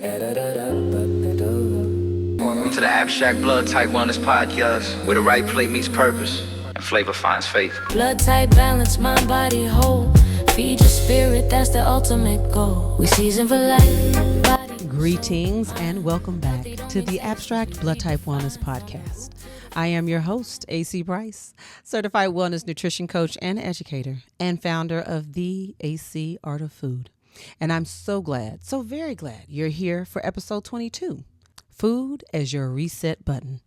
Welcome to the Abstract Blood Type Wellness Podcast, where the right play meets purpose and flavor finds faith. Blood type balance, mind, body, whole. Feed your spirit, that's the ultimate goal. We season for life. Greetings and welcome back to the Abstract Blood Type Wellness Podcast. I am your host, AC Bryce, certified wellness nutrition coach and educator, and founder of the AC Art of Food. And I'm so very glad you're here for episode 22. Food as your reset button.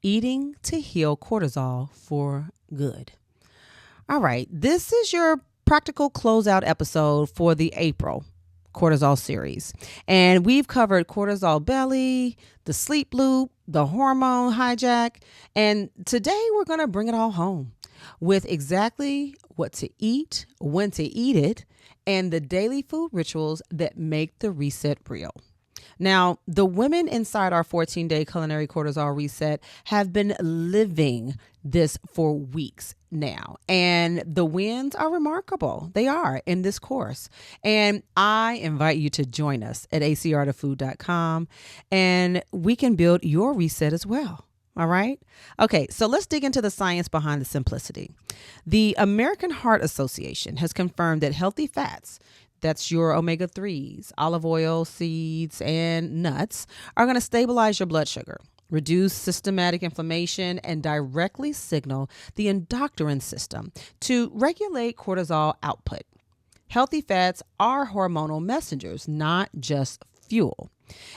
Eating to heal cortisol for good. All right, this is your practical closeout episode for the April cortisol series. And we've covered cortisol belly, the sleep loop, the hormone hijack. And today we're going to bring it all home with exactly what to eat, when to eat it, and the daily food rituals that make the reset real. Now, the women inside our 14-day culinary cortisol reset have been living this for weeks now, and the wins are remarkable. They are in this course, and I invite you to join us at acartoffood.com, and we can build your reset as well. All right. Okay, so let's dig into the science behind the simplicity. The American Heart Association has confirmed that healthy fats, that's your omega-3s, olive oil, seeds, and nuts, are going to stabilize your blood sugar, reduce systematic inflammation, and directly signal the endocrine system to regulate cortisol output. Healthy fats are hormonal messengers, not just fuel.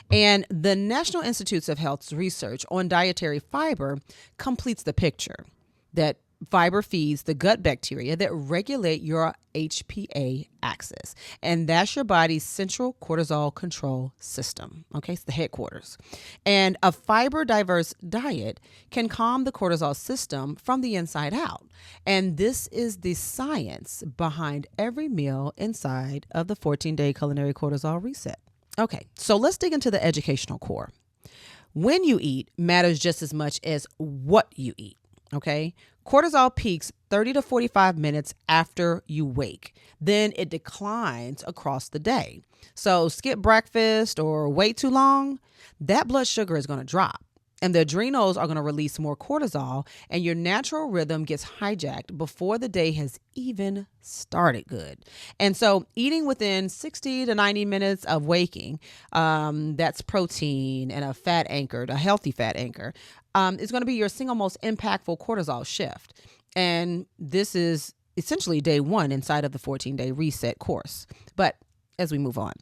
And the National Institutes of Health's research on dietary fiber completes the picture that fiber feeds the gut bacteria that regulate your HPA axis. And that's your body's central cortisol control system. Okay, it's the headquarters. And a fiber diverse diet can calm the cortisol system from the inside out. And this is the science behind every meal inside of the 14-day culinary cortisol reset. Okay, so let's dig into the educational core. When you eat matters just as much as what you eat. Okay, cortisol peaks 30 to 45 minutes after you wake. Then it declines across the day. So skip breakfast or wait too long, that blood sugar is going to drop. And the adrenals are going to release more cortisol, and your natural rhythm gets hijacked before the day has even started good. And so eating within 60 to 90 minutes of waking, that's protein and a healthy fat anchor, is going to be your single most impactful cortisol shift. And this is essentially day one inside of the 14-day reset course. But as we move on,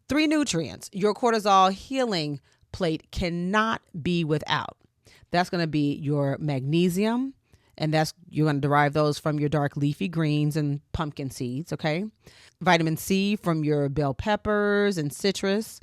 3 nutrients your cortisol healing plate cannot be without. That's going to be your magnesium, and you're going to derive those from your dark leafy greens and pumpkin seeds, okay? Vitamin C from your bell peppers and citrus,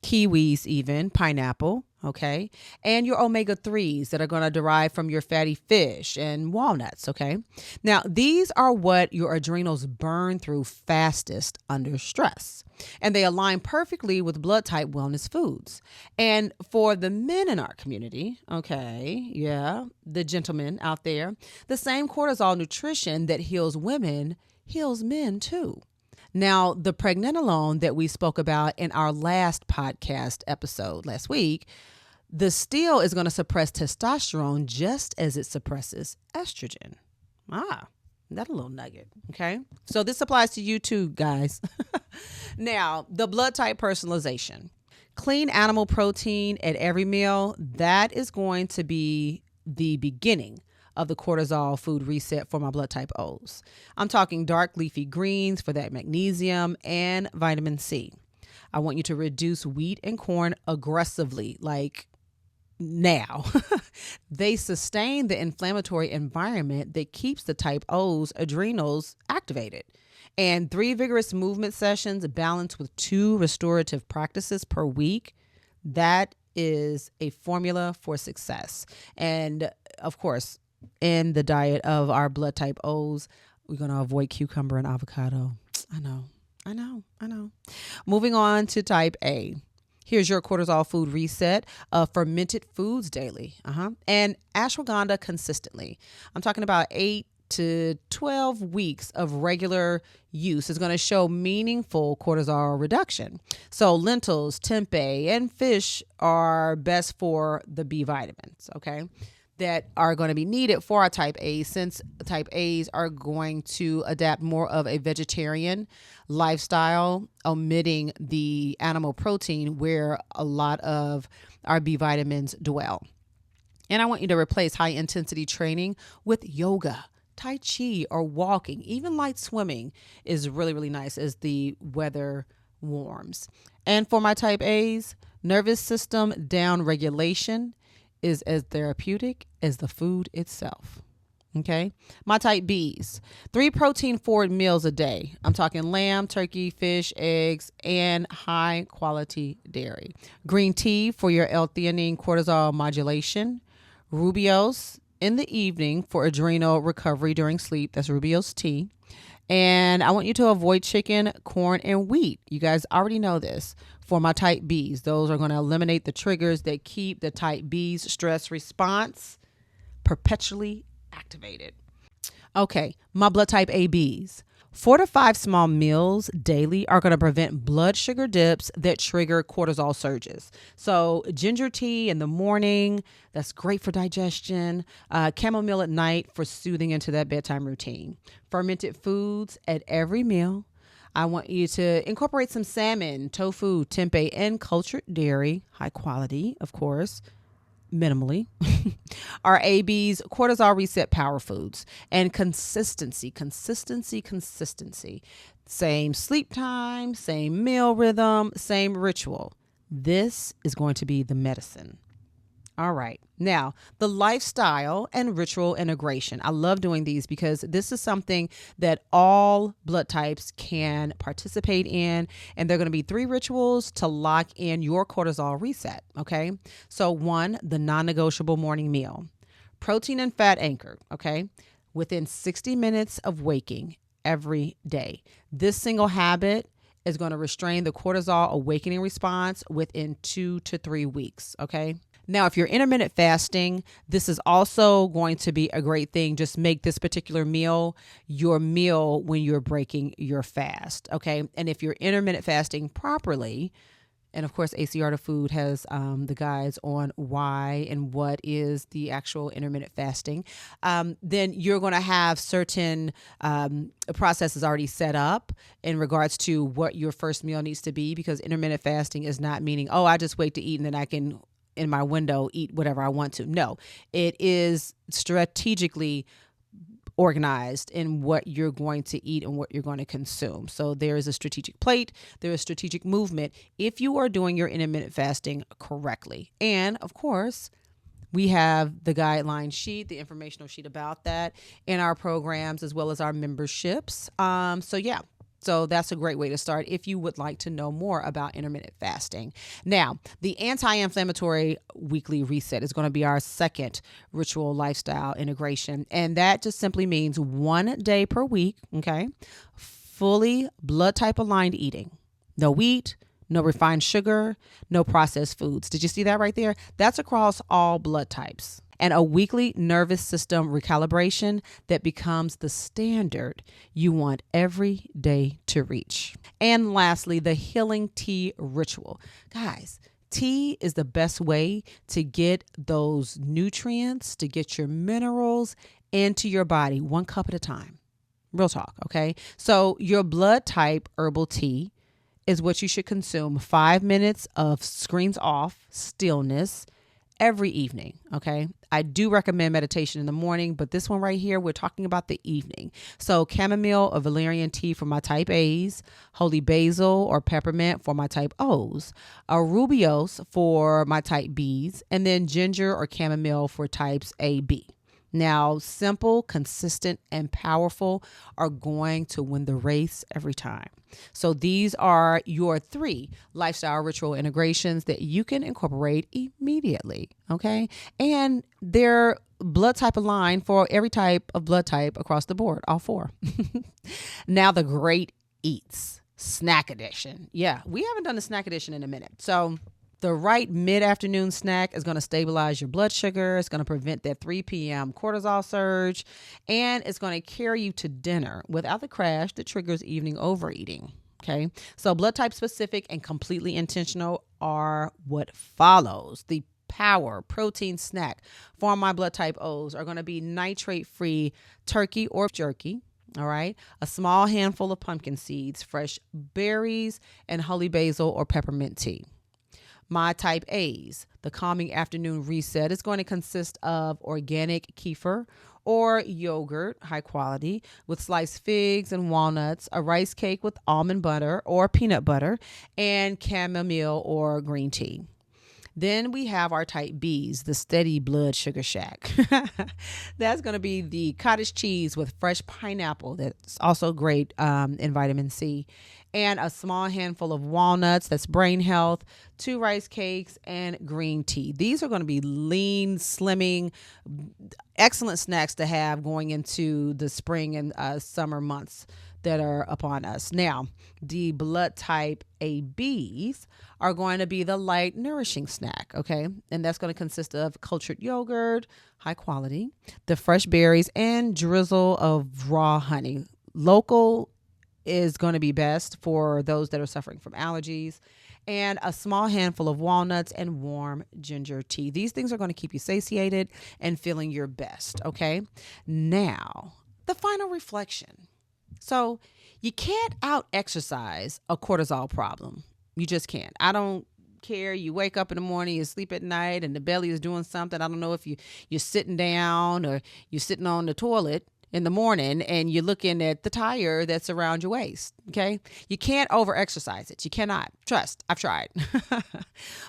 kiwis even, pineapple, okay? And your omega-3s that are going to derive from your fatty fish and walnuts, okay? Now, these are what your adrenals burn through fastest under stress. And they align perfectly with blood type wellness foods. And for the men in our community, okay, yeah, the gentlemen out there, the same cortisol nutrition that heals women heals men too. Now, the pregnenolone that we spoke about in our last podcast episode last week, the still is going to suppress testosterone just as it suppresses estrogen. That a little nugget, okay? So this applies to you too, guys. Now, the blood type personalization. Clean animal protein at every meal, that is going to be the beginning of the cortisol food reset for my blood type O's. I'm talking dark leafy greens for that magnesium and vitamin C. I want you to reduce wheat and corn aggressively, like now. They sustain the inflammatory environment that keeps the type O's adrenals activated. And 3 vigorous movement sessions balanced with 2 restorative practices per week, that is a formula for success. And of course, in the diet of our blood type O's, we're going to avoid cucumber and avocado. I know. Moving on to type A. Here's your cortisol food reset of fermented foods daily. And ashwagandha consistently. I'm talking about 8 to 12 weeks of regular use is going to show meaningful cortisol reduction. So lentils, tempeh, and fish are best for the B vitamins, okay, that are going to be needed for our type A, since type A's are going to adapt more of a vegetarian lifestyle, omitting the animal protein where a lot of our B vitamins dwell. And I want you to replace high intensity training with yoga, Tai Chi, or walking. Even light swimming is really, really nice as the weather warms. And for my type A's, nervous system down regulation is as therapeutic as the food itself. Okay. My type B's, 3 protein forward meals a day. I'm talking lamb, turkey, fish, eggs, and high quality dairy. Green tea for your L-theanine cortisol modulation. Rooibos in the evening for adrenal recovery during sleep. That's Rooibos tea. And I want you to avoid chicken, corn, and wheat. You guys already know this. For my type B's, those are going to eliminate the triggers that keep the type B's stress response perpetually activated. Okay, my blood type ABs. 4 to 5 small meals daily are going to prevent blood sugar dips that trigger cortisol surges. So ginger tea in the morning, that's great for digestion. Chamomile at night for soothing into that bedtime routine. Fermented foods at every meal. I want you to incorporate some salmon, tofu, tempeh, and cultured dairy, high quality, of course, minimally. Our AB's cortisol reset power foods and consistency. Same sleep time, same meal rhythm, same ritual. This is going to be the medicine. All right. Now, the lifestyle and ritual integration. I love doing these because this is something that all blood types can participate in. And they're going to be 3 rituals to lock in your cortisol reset. Okay. So 1, the non-negotiable morning meal. Protein and fat anchored. Okay. Within 60 minutes of waking every day. This single habit is going to restrain the cortisol awakening response within 2 to 3 weeks. Okay. Now, if you're intermittent fasting, this is also going to be a great thing. Just make this particular meal your meal when you're breaking your fast, okay? And if you're intermittent fasting properly, and of course, AC Art of Food has the guides on why and what is the actual intermittent fasting, then you're going to have certain processes already set up in regards to what your first meal needs to be, because intermittent fasting is not meaning, oh, I just wait to eat and then I can in my window eat whatever I want to. No, it is strategically organized in what you're going to eat and what you're going to consume. So there is a strategic plate, there is strategic movement if you are doing your intermittent fasting correctly. And of course, we have the guideline sheet, the informational sheet about that in our programs as well as our memberships. So that's a great way to start if you would like to know more about intermittent fasting. Now, the anti-inflammatory weekly reset is going to be our second ritual lifestyle integration. And that just simply means 1 day per week, okay? Fully blood type aligned eating. No wheat, no refined sugar, no processed foods. Did you see that right there? That's across all blood types. And a weekly nervous system recalibration that becomes the standard you want every day to reach. And lastly, the healing tea ritual. Guys, tea is the best way to get those nutrients, to get your minerals into your body 1 cup at a time. Real talk, okay? So your blood type herbal tea is what you should consume. 5 minutes of screens off, stillness, every evening, okay? I do recommend meditation in the morning, but this one right here, we're talking about the evening. So chamomile or valerian tea for my type A's, holy basil or peppermint for my type O's, rooibos for my type B's, and then ginger or chamomile for types A, B. Now, simple, consistent, and powerful are going to win the race every time. So these are your 3 lifestyle ritual integrations that you can incorporate immediately, okay? And they're blood type aligned for every type of blood type across the board, all 4. Now, the great eats, snack edition. Yeah, we haven't done the snack edition in a minute. So The right mid-afternoon snack is going to stabilize your blood sugar. It's going to prevent that 3 p.m. cortisol surge, and it's going to carry you to dinner without the crash that triggers evening overeating. Okay, so blood type specific and completely intentional are what follows. The power protein snack for my blood type O's are going to be nitrate-free turkey or jerky. All right, a small handful of pumpkin seeds, fresh berries, and holy basil or peppermint tea. My type A's, the calming afternoon reset, is going to consist of organic kefir or yogurt, high quality, with sliced figs and walnuts, a rice cake with almond butter or peanut butter, and chamomile or green tea. Then we have our type B's, the steady blood sugar shack. That's going to be the cottage cheese with fresh pineapple. That's also great in vitamin C. And a small handful of walnuts. That's brain health. 2 rice cakes and green tea. These are going to be lean, slimming, excellent snacks to have going into the spring and summer months that are upon us. Now, the blood type ABs are going to be the light, nourishing snack, okay? And that's going to consist of cultured yogurt, high quality, the fresh berries, and drizzle of raw honey. Local is going to be best for those that are suffering from allergies, and a small handful of walnuts and warm ginger tea. These things are going to keep you satiated and feeling your best, okay? Now, the final reflection. So you can't out-exercise a cortisol problem. You just can't. I don't care. You wake up in the morning, you sleep at night, and the belly is doing something. I don't know if you're sitting down or you're sitting on the toilet in the morning and you're looking at the tire that's around your waist, okay? You can't over-exercise it. You cannot. Trust, I've tried.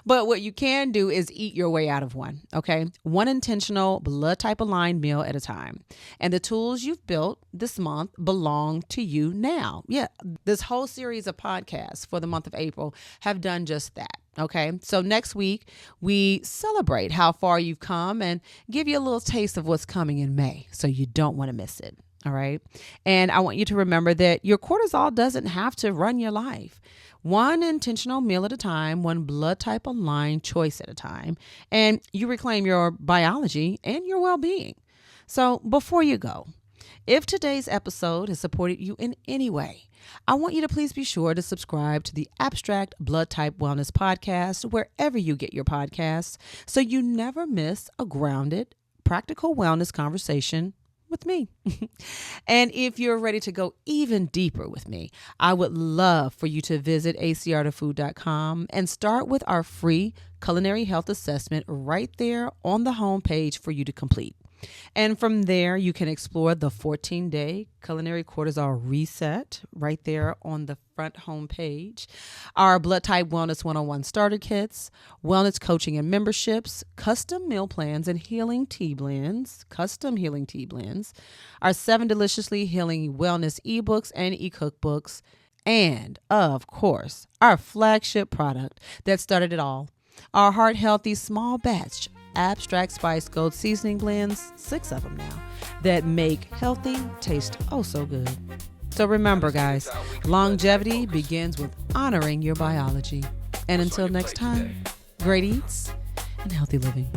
But what you can do is eat your way out of one, okay? One intentional blood type aligned meal at a time. And the tools you've built this month belong to you now. Yeah, this whole series of podcasts for the month of April have done just that. Okay, so next week we celebrate how far you've come and give you a little taste of what's coming in May, so you don't want to miss it. All right. And I want you to remember that your cortisol doesn't have to run your life. One intentional meal at a time, one blood type aligned choice at a time, and you reclaim your biology and your well-being. So before you go, if today's episode has supported you in any way, I want you to please be sure to subscribe to the Abstract Blood Type Wellness Podcast wherever you get your podcasts so you never miss a grounded, practical wellness conversation with me. And if you're ready to go even deeper with me, I would love for you to visit acrtofood.com and start with our free culinary health assessment right there on the homepage for you to complete. And from there, you can explore the 14-day culinary cortisol reset right there on the front homepage, our blood type wellness 101 starter kits, wellness coaching and memberships, custom meal plans and healing tea blends, our 7 deliciously healing wellness ebooks and e-cookbooks, and of course, our flagship product that started it all, our heart healthy small batch Abstract Spice Gold Seasoning Blends, 6 of them now, that make healthy taste oh so good. So remember, guys, longevity begins with honoring your biology. And until next time, great eats and healthy living.